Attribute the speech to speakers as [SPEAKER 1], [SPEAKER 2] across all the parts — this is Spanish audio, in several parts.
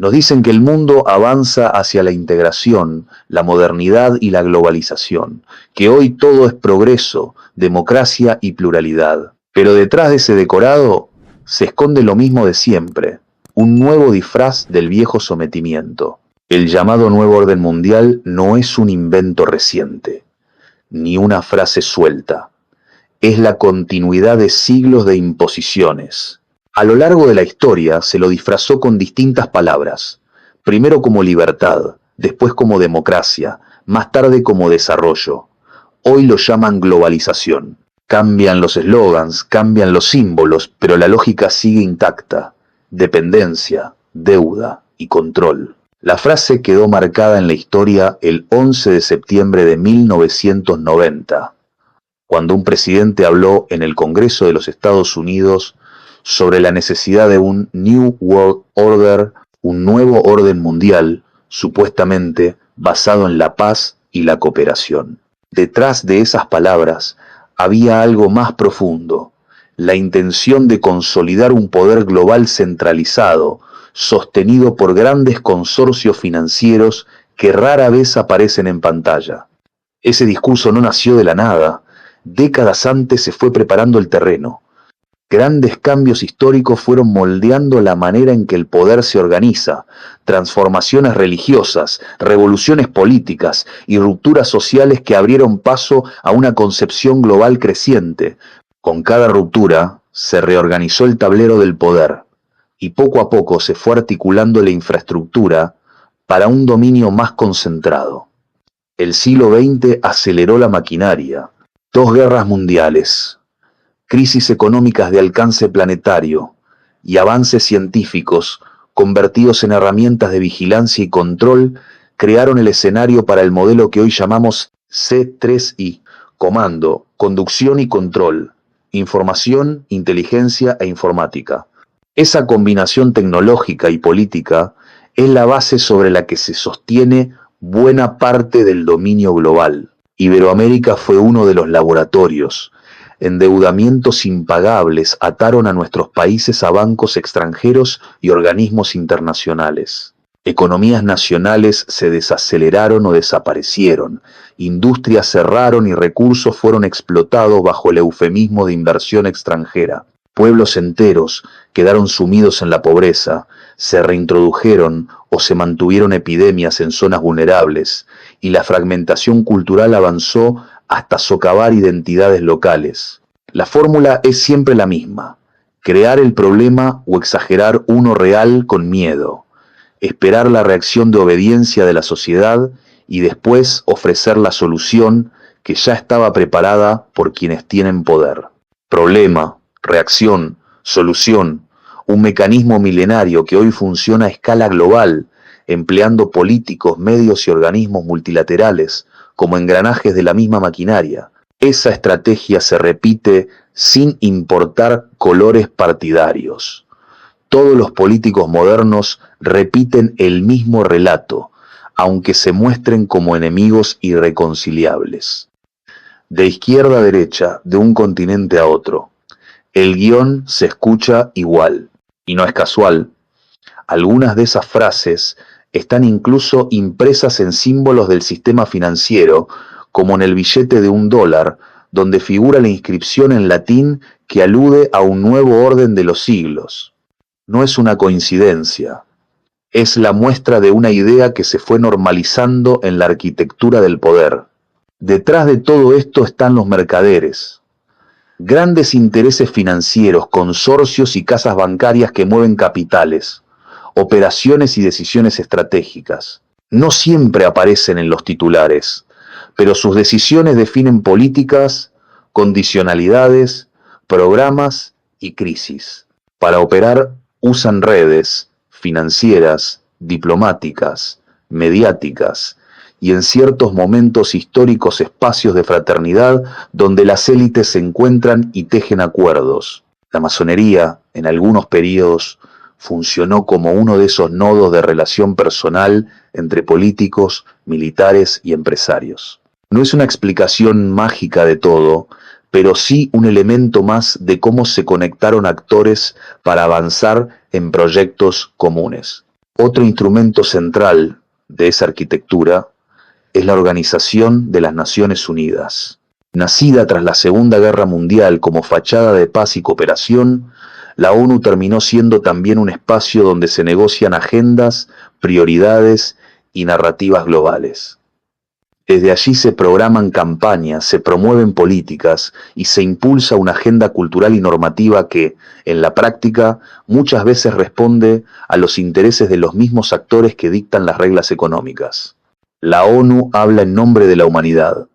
[SPEAKER 1] Nos dicen que el mundo avanza hacia la integración, la modernidad y la globalización, que hoy todo es progreso, democracia y pluralidad. Pero detrás de ese decorado se esconde lo mismo de siempre, un nuevo disfraz del viejo sometimiento. El llamado nuevo orden mundial no es un invento reciente, ni una frase suelta. Es la continuidad de siglos de imposiciones. A lo largo de la historia se lo disfrazó con distintas palabras, primero como libertad, después como democracia, más tarde como desarrollo. Hoy lo llaman globalización. Cambian los eslogans, cambian los símbolos, pero la lógica sigue intacta. Dependencia, deuda y control. La frase quedó marcada en la historia el 11 de septiembre de 1990, cuando un presidente habló en el Congreso de los Estados Unidos sobre la necesidad de un New World Order, un nuevo orden mundial, supuestamente basado en la paz y la cooperación. Detrás de esas palabras había algo más profundo, la intención de consolidar un poder global centralizado, sostenido por grandes consorcios financieros que rara vez aparecen en pantalla. Ese discurso no nació de la nada. Décadas antes se fue preparando el terreno. Grandes cambios históricos fueron moldeando la manera en que el poder se organiza, transformaciones religiosas, revoluciones políticas y rupturas sociales que abrieron paso a una concepción global creciente. Con cada ruptura se reorganizó el tablero del poder y poco a poco se fue articulando la infraestructura para un dominio más concentrado. El siglo XX aceleró la maquinaria. 2 guerras mundiales, crisis económicas de alcance planetario y avances científicos convertidos en herramientas de vigilancia y control crearon el escenario para el modelo que hoy llamamos C3I, comando, conducción y control, información, inteligencia e informática. Esa combinación tecnológica y política es la base sobre la que se sostiene buena parte del dominio global. Iberoamérica fue uno de los laboratorios. Endeudamientos impagables ataron a nuestros países a bancos extranjeros y organismos internacionales. Economías nacionales se desaceleraron o desaparecieron. Industrias cerraron y recursos fueron explotados bajo el eufemismo de inversión extranjera. Pueblos enteros quedaron sumidos en la pobreza, se reintrodujeron o se mantuvieron epidemias en zonas vulnerables, y la fragmentación cultural avanzó hasta socavar identidades locales. La fórmula es siempre la misma: crear el problema o exagerar uno real con miedo, esperar la reacción de obediencia de la sociedad y después ofrecer la solución que ya estaba preparada por quienes tienen poder. Problema, reacción, solución, un mecanismo milenario que hoy funciona a escala global, empleando políticos, medios y organismos multilaterales como engranajes de la misma maquinaria. Esa estrategia se repite sin importar colores partidarios. Todos los políticos modernos repiten el mismo relato, aunque se muestren como enemigos irreconciliables. De izquierda a derecha, de un continente a otro, el guión se escucha igual, y no es casual. Algunas de esas frases están incluso impresas en símbolos del sistema financiero, como en el billete de $1, donde figura la inscripción en latín que alude a un nuevo orden de los siglos. No es una coincidencia, es la muestra de una idea que se fue normalizando en la arquitectura del poder. Detrás de todo esto están los mercaderes. Grandes intereses financieros, consorcios y casas bancarias que mueven capitales, operaciones y decisiones estratégicas. No siempre aparecen en los titulares, pero sus decisiones definen políticas, condicionalidades, programas y crisis. Para operar usan redes financieras, diplomáticas, mediáticas y en ciertos momentos históricos espacios de fraternidad donde las élites se encuentran y tejen acuerdos. La masonería, en algunos periodos, funcionó como uno de esos nodos de relación personal entre políticos, militares y empresarios. No es una explicación mágica de todo, pero sí un elemento más de cómo se conectaron actores para avanzar en proyectos comunes. Otro instrumento central de esa arquitectura es la Organización de las Naciones Unidas. Nacida tras la Segunda Guerra Mundial como fachada de paz y cooperación, la ONU terminó siendo también un espacio donde se negocian agendas, prioridades y narrativas globales. Desde allí se programan campañas, se promueven políticas y se impulsa una agenda cultural y normativa que, en la práctica, muchas veces responde a los intereses de los mismos actores que dictan las reglas económicas. La ONU habla en nombre de la humanidad.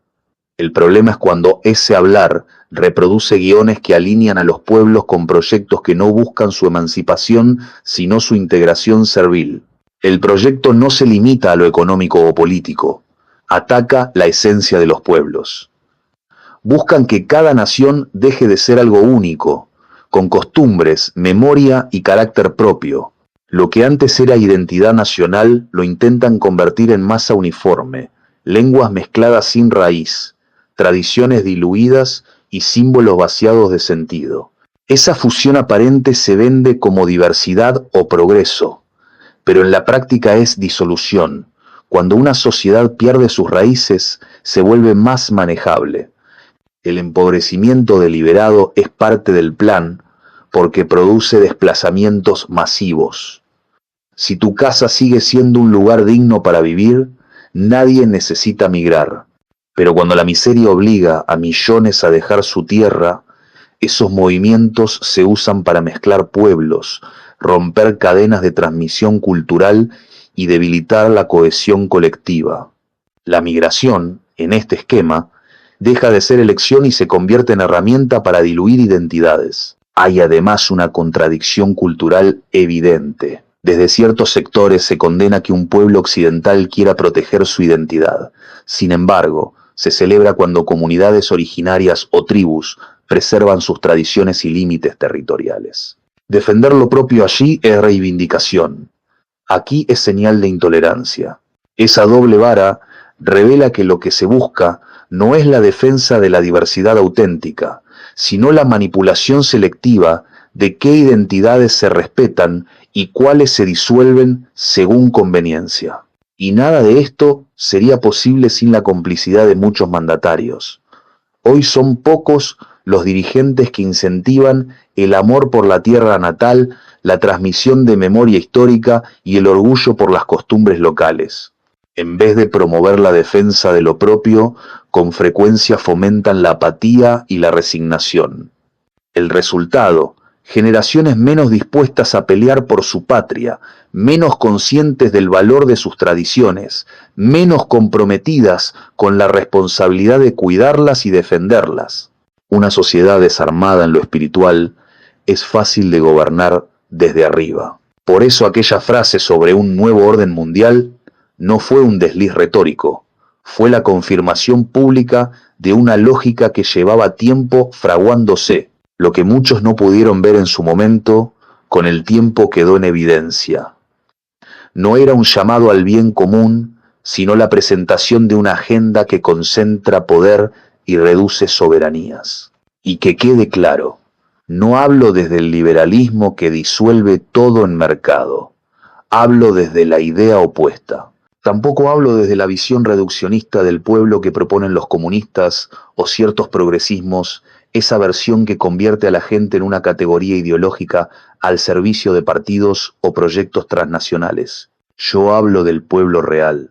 [SPEAKER 1] El problema es cuando ese hablar reproduce guiones que alinean a los pueblos con proyectos que no buscan su emancipación, sino su integración servil. El proyecto no se limita a lo económico o político, ataca la esencia de los pueblos. Buscan que cada nación deje de ser algo único, con costumbres, memoria y carácter propio. Lo que antes era identidad nacional lo intentan convertir en masa uniforme, lenguas mezcladas sin raíz, tradiciones diluidas y símbolos vaciados de sentido. Esa fusión aparente se vende como diversidad o progreso, pero en la práctica es disolución. Cuando una sociedad pierde sus raíces, se vuelve más manejable. El empobrecimiento deliberado es parte del plan porque produce desplazamientos masivos. Si tu casa sigue siendo un lugar digno para vivir, nadie necesita migrar. Pero cuando la miseria obliga a millones a dejar su tierra, esos movimientos se usan para mezclar pueblos, romper cadenas de transmisión cultural y debilitar la cohesión colectiva. La migración, en este esquema, deja de ser elección y se convierte en herramienta para diluir identidades. Hay además una contradicción cultural evidente. Desde ciertos sectores se condena que un pueblo occidental quiera proteger su identidad. Sin embargo, se celebra cuando comunidades originarias o tribus preservan sus tradiciones y límites territoriales. Defender lo propio allí es reivindicación. Aquí es señal de intolerancia. Esa doble vara revela que lo que se busca no es la defensa de la diversidad auténtica, sino la manipulación selectiva de qué identidades se respetan y cuáles se disuelven según conveniencia. Y nada de esto sería posible sin la complicidad de muchos mandatarios. Hoy son pocos los dirigentes que incentivan el amor por la tierra natal, la transmisión de memoria histórica y el orgullo por las costumbres locales. En vez de promover la defensa de lo propio, con frecuencia fomentan la apatía y la resignación. El resultado: generaciones menos dispuestas a pelear por su patria, menos conscientes del valor de sus tradiciones, menos comprometidas con la responsabilidad de cuidarlas y defenderlas. Una sociedad desarmada en lo espiritual es fácil de gobernar desde arriba. Por eso aquella frase sobre un nuevo orden mundial no fue un desliz retórico, fue la confirmación pública de una lógica que llevaba tiempo fraguándose. Lo que muchos no pudieron ver en su momento, con el tiempo quedó en evidencia. No era un llamado al bien común, sino la presentación de una agenda que concentra poder y reduce soberanías. Y que quede claro, no hablo desde el liberalismo que disuelve todo en mercado. Hablo desde la idea opuesta. Tampoco hablo desde la visión reduccionista del pueblo que proponen los comunistas o ciertos progresismos, esa versión que convierte a la gente en una categoría ideológica al servicio de partidos o proyectos transnacionales. Yo hablo del pueblo real,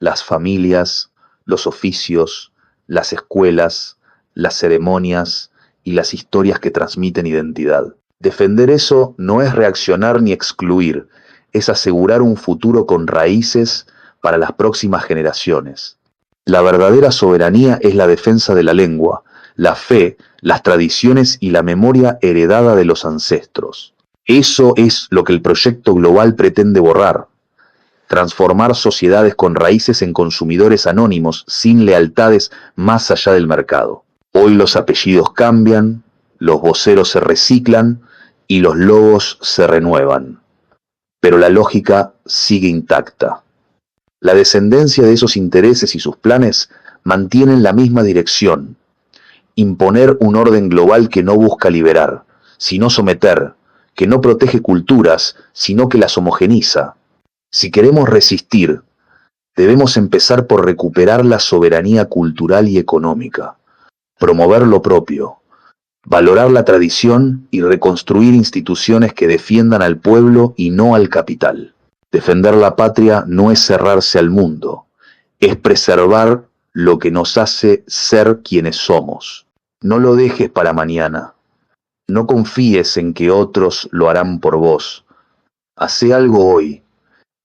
[SPEAKER 1] las familias, los oficios, las escuelas, las ceremonias y las historias que transmiten identidad. Defender eso no es reaccionar ni excluir, es asegurar un futuro con raíces para las próximas generaciones. La verdadera soberanía es la defensa de la lengua, la fe, las tradiciones y la memoria heredada de los ancestros. Eso es lo que el proyecto global pretende borrar. Transformar sociedades con raíces en consumidores anónimos sin lealtades más allá del mercado. Hoy los apellidos cambian, los voceros se reciclan y los logos se renuevan. Pero la lógica sigue intacta. La descendencia de esos intereses y sus planes mantienen la misma dirección: imponer un orden global que no busca liberar, sino someter, que no protege culturas, sino que las homogeniza, Si queremos resistir, debemos empezar por recuperar la soberanía cultural y económica, promover lo propio, valorar la tradición y reconstruir instituciones que defiendan al pueblo y no al capital. Defender la patria no es cerrarse al mundo, es preservar lo que nos hace ser quienes somos. No lo dejes para mañana. No confíes en que otros lo harán por vos. Hacé algo hoy.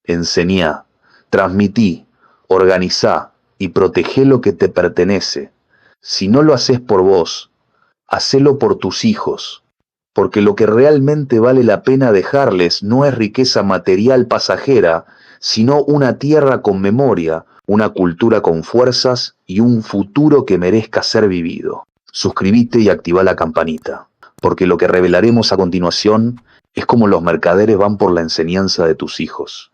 [SPEAKER 1] Enseñá, transmití, organizá y protegé lo que te pertenece. Si no lo haces por vos, hacelo por tus hijos, porque lo que realmente vale la pena dejarles no es riqueza material pasajera, sino una tierra con memoria, una cultura con fuerzas y un futuro que merezca ser vivido. Suscribite y activa la campanita, porque lo que revelaremos a continuación es cómo los mercaderes van por la enseñanza de tus hijos.